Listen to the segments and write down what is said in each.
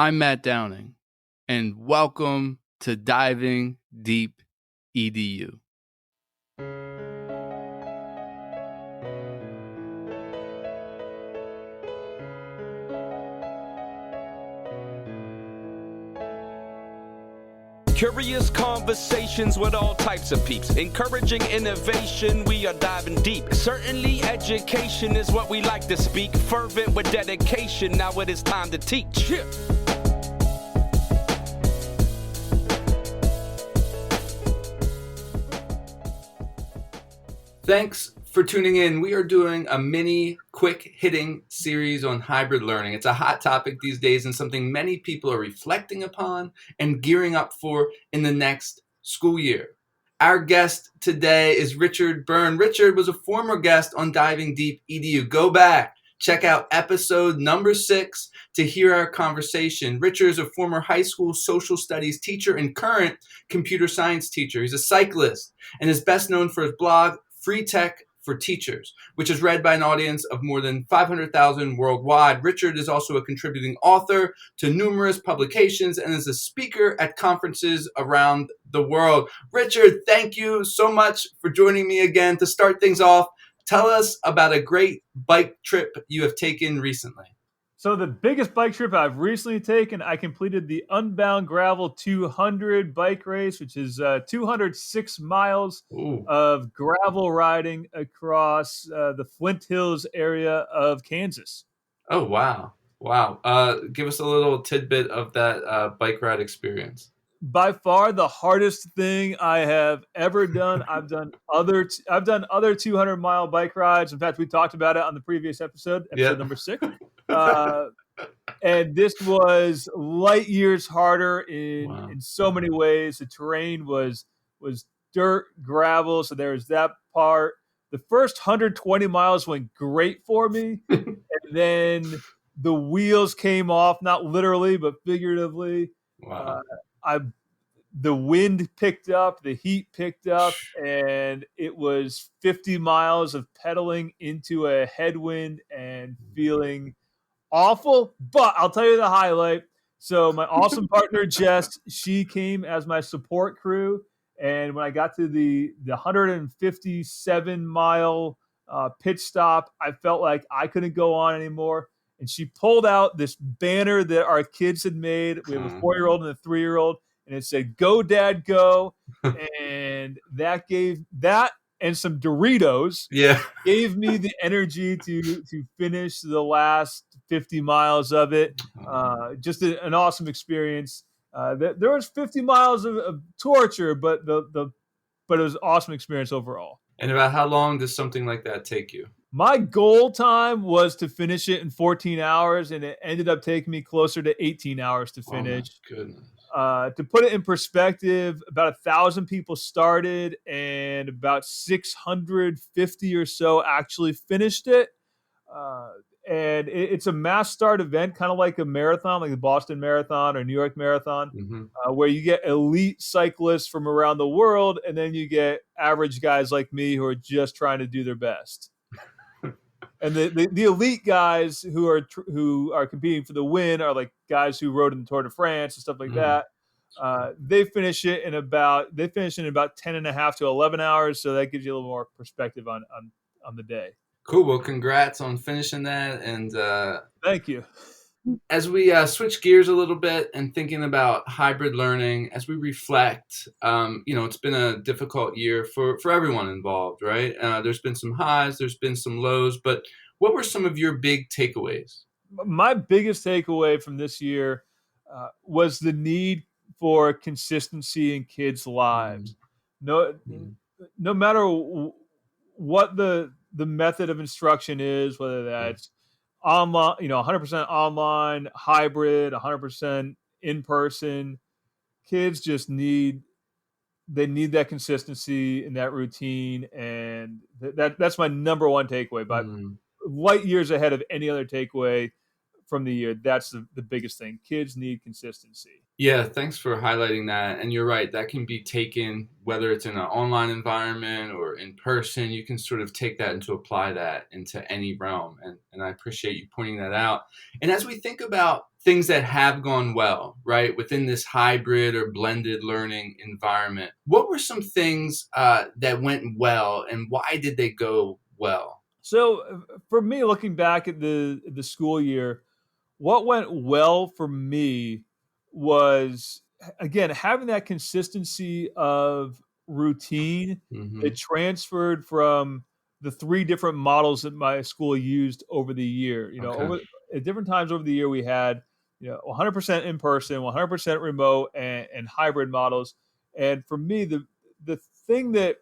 I'm Matt Downing, and welcome to Diving Deep EDU. Curious conversations with all types of peeps. Encouraging innovation, we are diving deep. Certainly education is what we like to speak. Fervent with dedication, now it is time to teach. Yeah. Thanks for tuning in. We are doing a mini quick hitting series on hybrid learning. It's a hot topic these days and something many people are reflecting upon and gearing up for in the next school year. Our guest today is Richard Byrne. Richard was a former guest on Diving Deep EDU. Go back, check out episode number 6 to hear our conversation. Richard is a former high school social studies teacher and current computer science teacher. He's a cyclist and is best known for his blog, Free Tech for Teachers, which is read by an audience of more than 500,000 worldwide. Richard is also a contributing author to numerous publications and is a speaker at conferences around the world. Richard, thank you so much for joining me again. To start things off, tell us about a great bike trip you have taken recently. So the biggest bike trip I've recently taken, I completed the Unbound Gravel 200 bike race, which is 206 miles of gravel riding across the Flint Hills area of Kansas. Oh, wow. Wow. Give us a little tidbit of that bike ride experience. By far the hardest thing I have ever done. I've done other 200-mile bike rides. In fact, we talked about it on the previous episode number 6. And this was light years harder in so many ways. The terrain was dirt, gravel, so there was that part. The first 120 miles went great for me, and then the wheels came off, not literally, but figuratively. Wow. The wind picked up, the heat picked up, and it was 50 miles of pedaling into a headwind and feeling awful. But I'll tell you the highlight. So my awesome partner, Jess, she came as my support crew. And when I got to the 157-mile pit stop, I felt like I couldn't go on anymore. And she pulled out this banner that our kids had made. We have a 4-year-old and a 3-year-old. And it said, "Go, Dad, go." And that and some Doritos gave me the energy to finish the last 50 miles of it. Just an awesome experience. There was 50 miles of torture, but it was an awesome experience overall. And about how long does something like that take you? My goal time was to finish it in 14 hours, and it ended up taking me closer to 18 hours to finish. Oh, my goodness. To put it in perspective, about 1,000 people started and about 650 or so actually finished it. And it's a mass start event, kind of like a marathon, like the Boston Marathon or New York Marathon, where you get elite cyclists from around the world, and then you get average guys like me who are just trying to do their best. And the elite guys who are competing for the win are like guys who rode in the Tour de France and stuff like that. They finish in about 10.5 to 11 hours. So that gives you a little more perspective on the day. Cool. Well, congrats on finishing that. And thank you. As we switch gears a little bit and thinking about hybrid learning, as we reflect, it's been a difficult year for everyone involved, right? There's been some highs, there's been some lows, but what were some of your big takeaways? My biggest takeaway from this year was the need for consistency in kids' lives. No matter what the method of instruction is, whether that's online, 100% online, hybrid, 100% in person, kids just need that consistency in that routine. And that's my number one takeaway, but light years ahead of any other takeaway from the year. That's the biggest thing. Kids need consistency. Yeah, thanks for highlighting that. And you're right, that can be taken, whether it's in an online environment or in person, you can sort of take that and to apply that into any realm. And I appreciate you pointing that out. And as we think about things that have gone well, right, within this hybrid or blended learning environment. What were some things that went well, and why did they go well? So for me, looking back at the school year, what went well for me was, again, having that consistency of routine that Mm-hmm. transferred from the three different models that my school used over the year. Okay. Over at different times over the year, we had 100% in person, 100% remote, and hybrid models. And for me, the thing that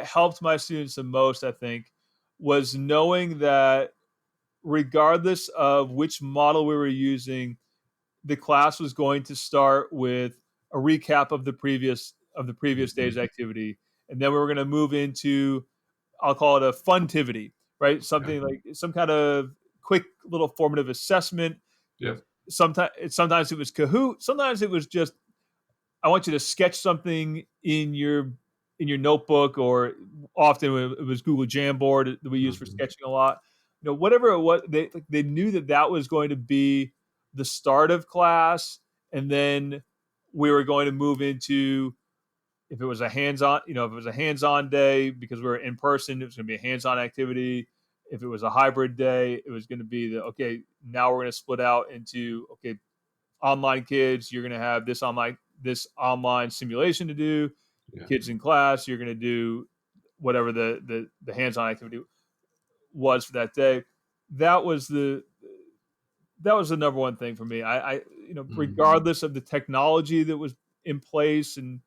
helped my students the most, I think, was knowing that regardless of which model we were using, the class was going to start with a recap of the previous Mm-hmm. day's activity, and then we were going to move into, I'll call it a funtivity, right? Yeah. Something like some kind of quick little formative assessment. Yep. Sometimes it was Kahoot, sometimes it was just, I want you to sketch something in your notebook, or often it was Google Jamboard that we use for Mm-hmm. sketching a lot. Whatever it was, they knew that that was going to be the start of class, and then we were going to move into, if it was a hands-on, if it was a hands-on day because we were in person, it was going to be a hands-on activity. If it was a hybrid day, it was going to be okay, now we're going to split out into, okay, online kids, you're going to have this online simulation to do. Yeah. Kids in class, you're going to do whatever the hands-on activity was for that day. That was the number one thing for me. Mm-hmm. Regardless of the technology that was in place, and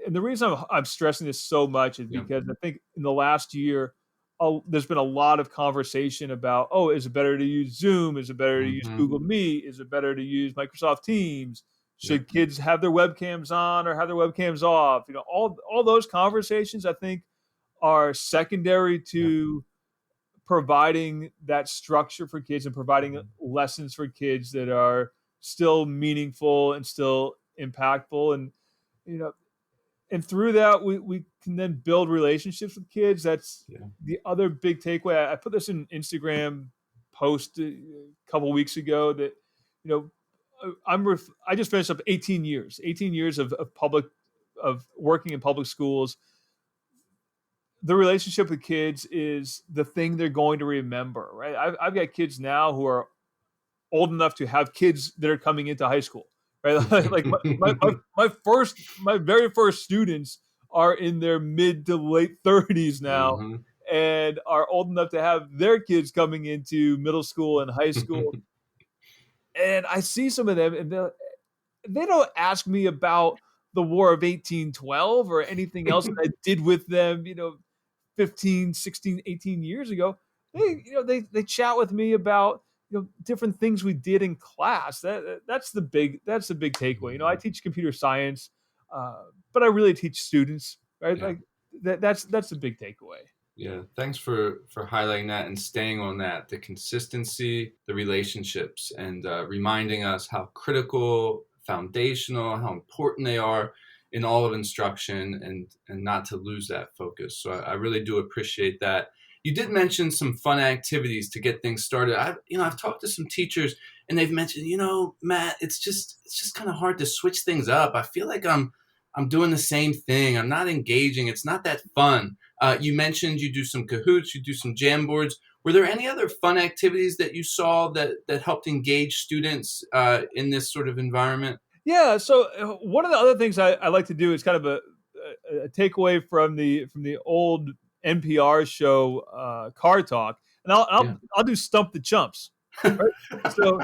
the reason I'm stressing this so much is Yeah. because I think in the last year, there's been a lot of conversation about, oh, is it better to use Zoom? Is it better to use Mm-hmm. Google Meet? Is it better to use Microsoft Teams? Yeah. Should kids have their webcams on or have their webcams off? All those conversations, I think, are secondary Yeah. to providing that structure for kids and providing Mm-hmm. lessons for kids that are still meaningful and still impactful. And you know and through that, we can then build relationships with kids. That's Yeah. the other big takeaway. I put this in Instagram post a couple weeks ago that, you know I just finished up 18 years of working in public schools. The relationship with kids is the thing they're going to remember, right? I've got kids now who are old enough to have kids that are coming into high school, right? Like my very first students are in their mid to late 30s now, Mm-hmm. and are old enough to have their kids coming into middle school and high school. And I see some of them, and they don't ask me about the War of 1812 or anything else that I did with them, 15, 16, 18 years ago. They chat with me about different things we did in class. That's the big takeaway. I Mm-hmm. teach computer science, but I really teach students, right? Yeah. Like that's the big takeaway. Yeah, thanks for highlighting that and staying on that. The consistency, the relationships, and reminding us how critical, foundational, how important they are in all of instruction, and not to lose that focus. So I really do appreciate that. You did mention some fun activities to get things started. I've talked to some teachers, and they've mentioned, Matt, it's just kind of hard to switch things up. I feel like I'm doing the same thing. I'm not engaging. It's not that fun. You mentioned you do some Kahoots, you do some Jamboards. Were there any other fun activities that you saw that helped engage students in this sort of environment? Yeah. So one of the other things I like to do is kind of a takeaway from the old NPR show, Car Talk, and Yeah. I'll do Stump the Chumps. Right. So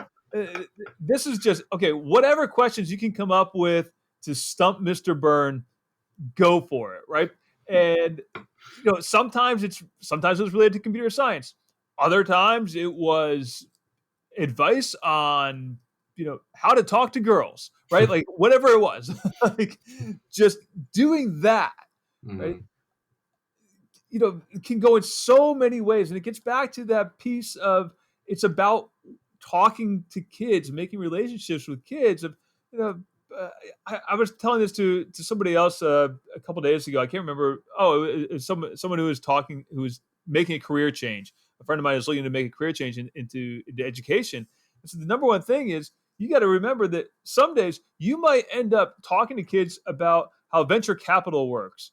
this is just okay. Whatever questions you can come up with to stump Mr. Byrne, go for it. Right. And sometimes it was related to computer science. Other times it was advice on how to talk to girls, right? Like whatever it was, like just doing that, right? Mm-hmm. It can go in so many ways, and it gets back to that piece of, it's about talking to kids, making relationships with kids. Of you know, I was telling this to somebody else a couple days ago. I can't remember. Oh, it was someone who was making a career change. A friend of mine is looking to make a career change into education, So the number one thing is you got to remember that some days you might end up talking to kids about how venture capital works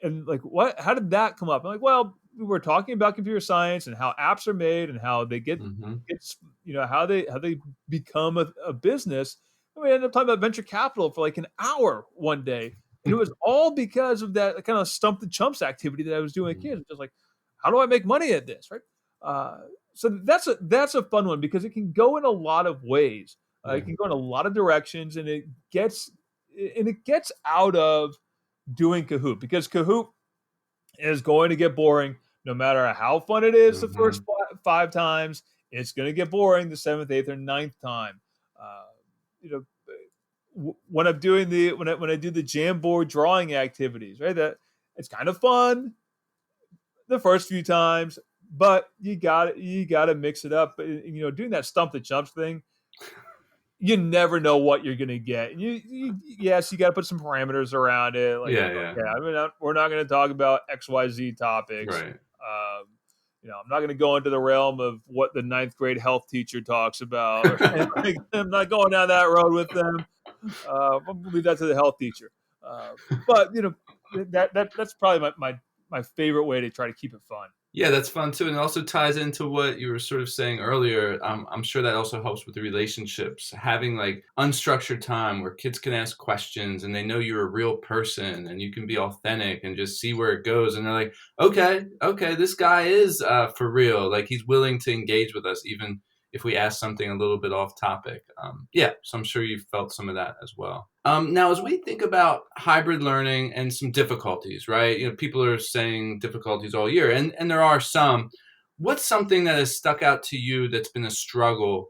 and like what how did that come up? I'm like, well, we were talking about computer science and how apps are made and how they Hmm. get how they become a business. And we ended up talking about venture capital for like an hour one day. And it was all because of that kind of stump the chumps activity that I was doing with kids. Just like, how do I make money at this? Right. Uh, so that's a fun one because it can go in a lot of ways. It Yeah. can go in a lot of directions, and it gets out of doing Kahoot because Kahoot is going to get boring no matter how fun it is the first Hmm. five times. It's going to get boring the seventh, eighth, or ninth time. Uh, you know, when I'm doing when I do the Jamboard drawing activities, right? That it's kind of fun the first few times, but you got to mix it up. But doing that stump the jumps thing, you never know what you're going to get. And yes, you got to put some parameters around it. Like, Yeah, yeah. okay, I mean, we're not going to talk about XYZ topics. Right. Um, I'm not going to go into the realm of what the ninth grade health teacher talks about. I'm not going down that road with them. I'll leave that to the health teacher. Uh, but that's probably my favorite way to try to keep it fun. Yeah, that's fun too, and it also ties into what you were sort of saying earlier. I'm sure that also helps with the relationships. Having like unstructured time where kids can ask questions and they know you're a real person and you can be authentic and just see where it goes. And they're like, okay, okay, this guy is for real. Like he's willing to engage with us, even if we ask something a little bit off topic. Yeah, so I'm sure you felt some of that as well. Now, as we think about hybrid learning and some difficulties, right? People are saying difficulties all year, and there are some. What's something that has stuck out to you that's been a struggle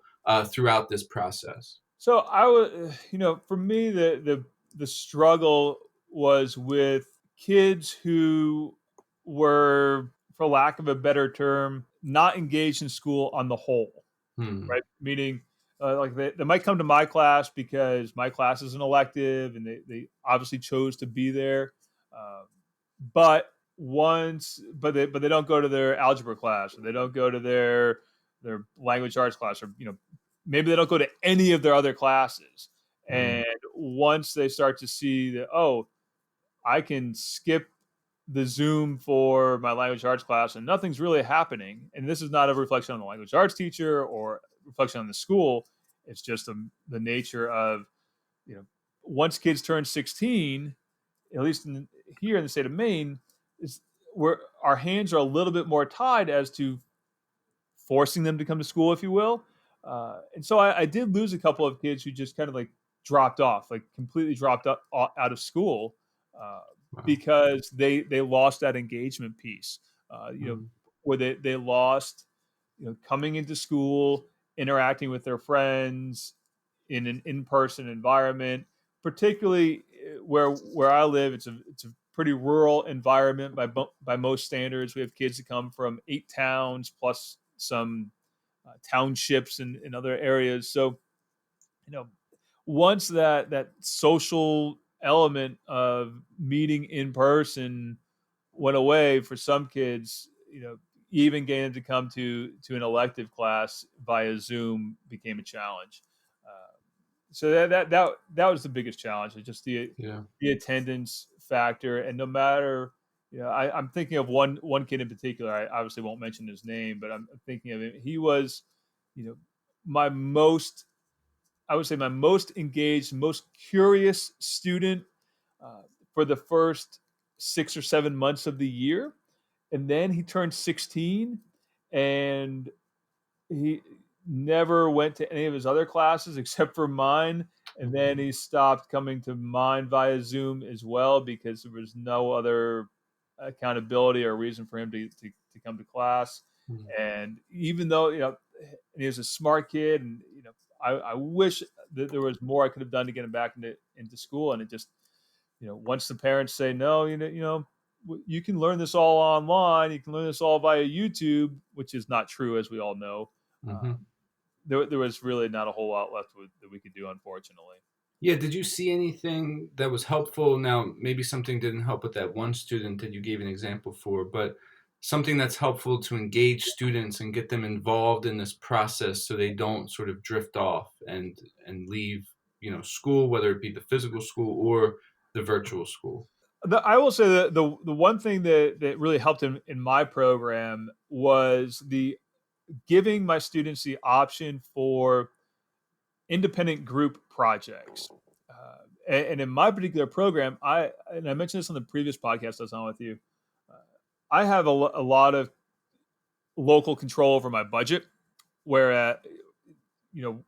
throughout this process? So I was, for me, the struggle was with kids who were, for lack of a better term, not engaged in school on the whole, Hmm. right? Meaning, like they might come to my class because my class is an elective, and they obviously chose to be there, uh, but but they don't go to their algebra class, or they don't go to their language arts class, or maybe they don't go to any of their other classes. Hmm. And once they start to see that, oh, I can skip the Zoom for my language arts class and nothing's really happening. And this is not a reflection on the language arts teacher or reflection on the school. It's just the nature of, you know, once kids turn 16, at least here in the state of Maine, is where our hands are a little bit more tied as to forcing them to come to school, if you will. And so I did lose a couple of kids who just kind of like dropped off, like completely dropped out of school uh, Wow. because they lost that engagement piece. Hmm. Where they lost, coming into school, interacting with their friends in an in-person environment, particularly where I live. It's a pretty rural environment by most standards. We have kids that come from 8 towns plus some townships and other areas. So, you know, once that social element of meeting in person went away for some kids, even getting them to come to an elective class via Zoom became a challenge. Uh, so that was the biggest challenge. It's just Yeah. the attendance factor, and no matter, I'm thinking of one kid in particular. I obviously won't mention his name, but I'm thinking of him. He was, you know, my most I would say my most engaged, most curious student uh, for the first 6 or 7 months of the year, and then he turned 16, and he never went to any of his other classes except for mine. And then he stopped coming to mine via Zoom as well because there was no other accountability or reason for him to come to class. Hmm. And even though, he was a smart kid, and, I wish that there was more I could have done to get him back into school. And it just, once the parents say, no, you can learn this all online. You can learn this all via YouTube, which is not true, as we all know. Hmm. Um, there was really not a whole lot left that we could do, unfortunately. Yeah, did you see anything that was helpful? Now, maybe something didn't help with that one student that you gave an example for, but something that's helpful to engage students and get them involved in this process so they don't sort of drift off and leave, school, whether it be the physical school or the virtual school? I will say that the one thing that really helped in my program was the giving my students the option for independent group projects. And in my particular program, I mentioned this on the previous podcast I was on with you. Uh, I have a lot of local control over my budget, whereas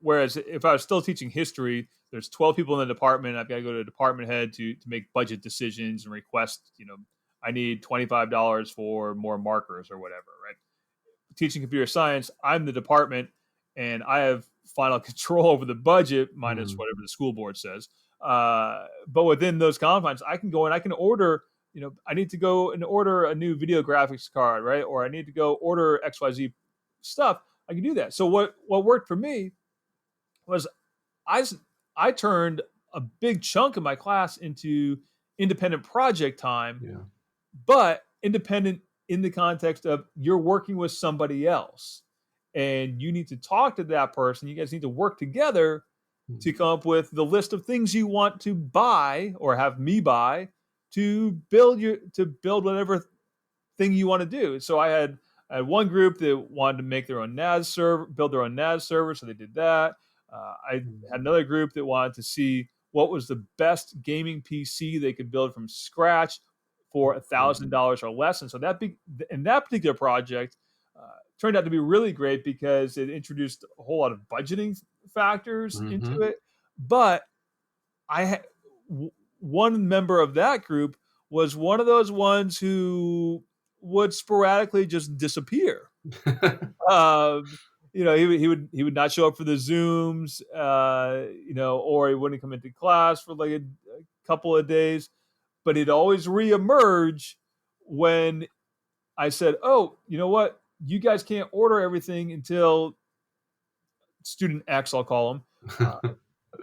whereas if I was still teaching history, there's 12 people in the department. I've got to go to the department head to make budget decisions and request. I need $25 for more markers or whatever. Right? Teaching computer science, I'm the department, and I have final control over the budget, minus Mm, whatever the school board says. But within those confines, I can go and I can order. I need to go and order a new video graphics card, right? Or I need to go order XYZ stuff. I can do that. So what worked for me was I I turned a big chunk of my class into independent project time, yeah. but independent in the context of you're working with somebody else and you need to talk to that person. You guys need to work together Mm, to come up with the list of things you want to buy or have me buy to build whatever thing you want to do. So I had one group that wanted to make their own NAS server, build their own NAS server, so they did that. I mm, had another group that wanted to see what was the best gaming PC they could build from scratch for mm, $1,000 or less. And so in that particular project turned out to be really great because it introduced a whole lot of budgeting factors into mhm. it. But I had one member of that group was one of those ones who would sporadically just disappear. Um, he would not show up for the Zooms, or he wouldn't come into class for like a couple of days, but he'd always reemerge when I said, "Oh, you know what? You guys can't order everything until student X, I'll call him, uh,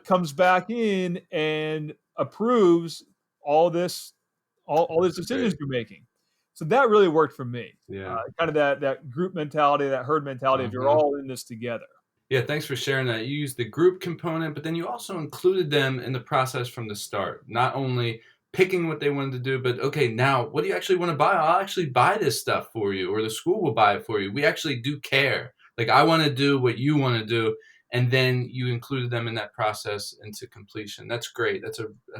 comes back in and approves all this, all these That's decisions great. you're making." So that really worked for me. Yeah. Kind of that group mentality, that herd mentality of you're Uh-huh. all in this together. Yeah, thanks for sharing that. You used the group component, but then you also included them in the process from the start. Not only picking what they wanted to do, but okay, now what do you actually want to buy? I'll actually buy this stuff for you, or the school will buy it for you. We actually do care. Like, I want to do what you want to do, and then you included them in that process into completion. That's great. That's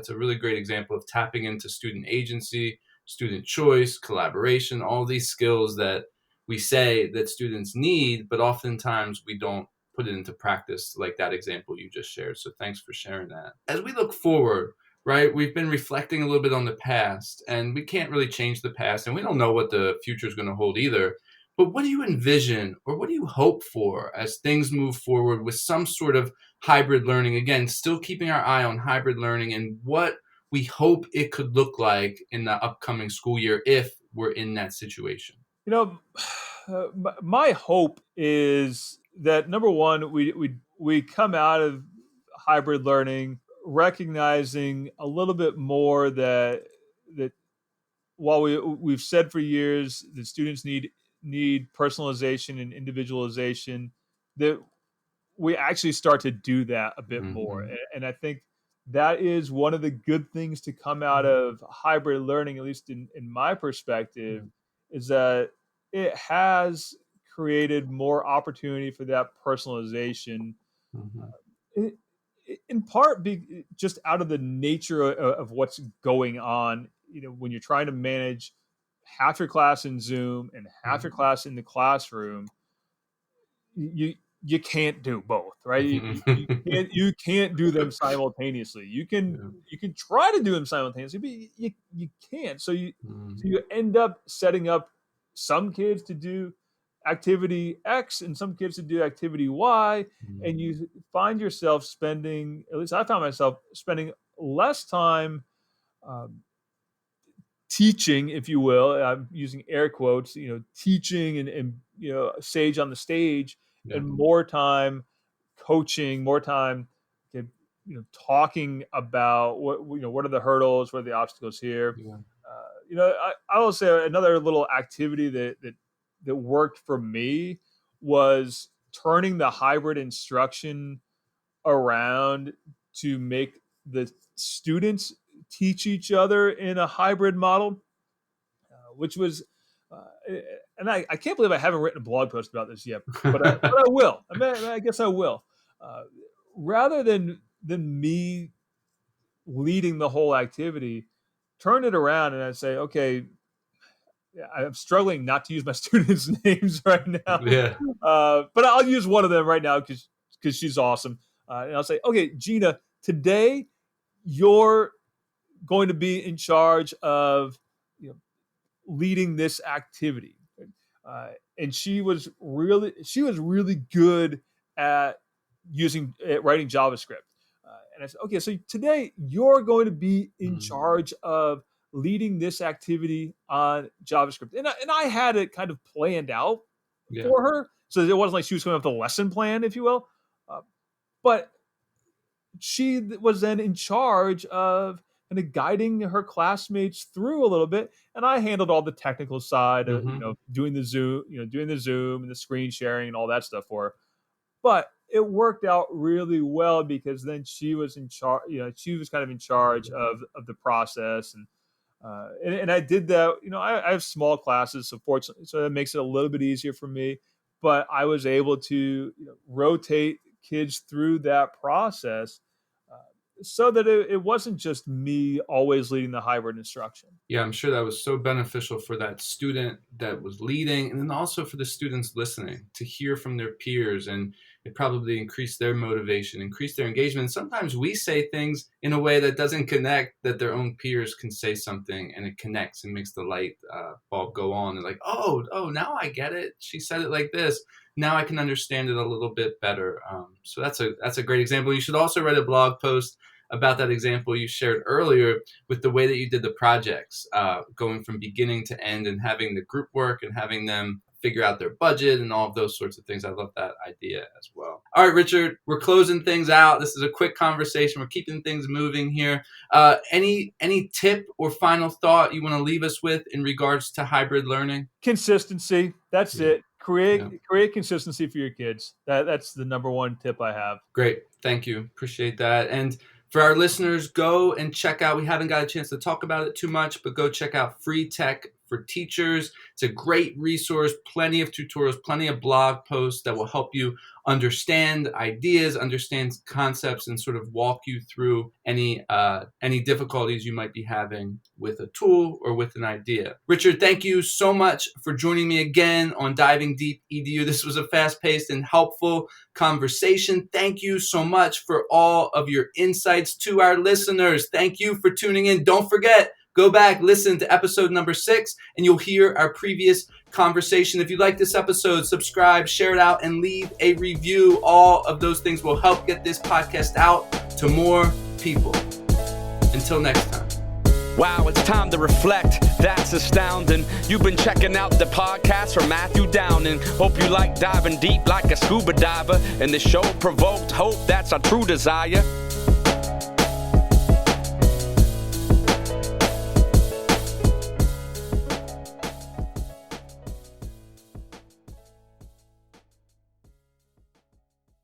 a really great example of tapping into student agency, student choice, collaboration, all these skills that we say that students need, but oftentimes we don't put it into practice, like that example you just shared. So thanks for sharing that. As we look forward, right, we've been reflecting a little bit on the past, and we can't really change the past, and we don't know what the future is going to hold either. But what do you envision, or what do you hope for as things move forward with some sort of hybrid learning? Again, still keeping our eye on hybrid learning and what we hope it could look like in the upcoming school year if we're in that situation. You know, my hope is that number one, we come out of hybrid learning recognizing a little bit more that while we've said for years that students need personalization and individualization, that we actually start to do that a bit more. Hmm. And I think that is one of the good things to come out of hybrid learning, at least in my perspective, is that it has created more opportunity for that personalization. Hmm. i- in part, just out of the nature of what's going on. When you're trying to manage half your class in Zoom and half your class in the classroom, you can't do both, right? You can't do them simultaneously. Yeah. You can try to do them simultaneously, but you can't. So Mm, you end up setting up some kids to do activity X and some kids to do activity Y, mm, and you find yourself spending, at least I found myself spending less time um, teaching, if you will. I'm using air quotes, teaching and sage on the stage, yeah, and more time coaching, more time, talking about what are the hurdles, what are the obstacles here. yeah. I will say another little activity that worked for me was turning the hybrid instruction around to make the students teach each other in a hybrid model, which was, uh, and I can't believe I haven't written a blog post about this yet, but I will. I guess I will. Uh, Rather than me leading the whole activity, turn it around and I say, okay, I'm struggling not to use my students' names right now, Yeah. but I'll use one of them right now because she's awesome. And I'll say, okay, Gina, today you're going to be in charge of leading this activity. And she was really good at writing JavaScript. And I said, okay, so today you're going to be in charge of leading this activity on JavaScript. And I had it kind of planned out for her. So it wasn't like she was coming up with a lesson plan, if you will. But she was then in charge of kind of guiding her classmates through a little bit, and I handled all the technical side of doing the Zoom, and the screen sharing and all that stuff for her. But it worked out really well because then she was in charge. She was kind of in charge of the process, and I did that. I have small classes, so fortunately, so that makes it a little bit easier for me. But I was able to rotate kids through that process, so that it wasn't just me always leading the hybrid instruction. Yeah, I'm sure that was so beneficial for that student that was leading, and then also for the students listening to hear from their peers, and it probably increased their motivation, increased their engagement. And sometimes we say things in a way that doesn't connect, that their own peers can say something and it connects and makes the light bulb go on. And like, oh, now I get it. She said it like this. Now I can understand it a little bit better. So that's a great example. You should also write a blog post about that example you shared earlier with the way that you did the projects, going from beginning to end and having the group work and having them figure out their budget and all of those sorts of things. I love that idea as well. All right, Richard, we're closing things out. This is a quick conversation. We're keeping things moving here. Any tip or final thought you want to leave us with in regards to hybrid learning? Consistency. That's it. Create consistency for your kids. That's the number one tip I have. Great. Thank you. Appreciate that. And for our listeners, go and check out, we haven't got a chance to talk about it too much, but go check out Free Tech for Teachers. It's a great resource, plenty of tutorials, plenty of blog posts that will help you understand ideas, understand concepts, and sort of walk you through any difficulties you might be having with a tool or with an idea. Richard, thank you so much for joining me again on Diving Deep EDU. This was a fast-paced and helpful conversation. Thank you so much for all of your insights. To our listeners, thank you for tuning in. Don't forget, go back, listen to episode number 6, and you'll hear our previous conversation. If you like this episode, subscribe, share it out, and leave a review. All of those things will help get this podcast out to more people. Until next time. Wow, it's time to reflect. That's astounding. You've been checking out the podcast from Matthew Downing. Hope you like diving deep like a scuba diver. And the show provoked hope. That's our true desire.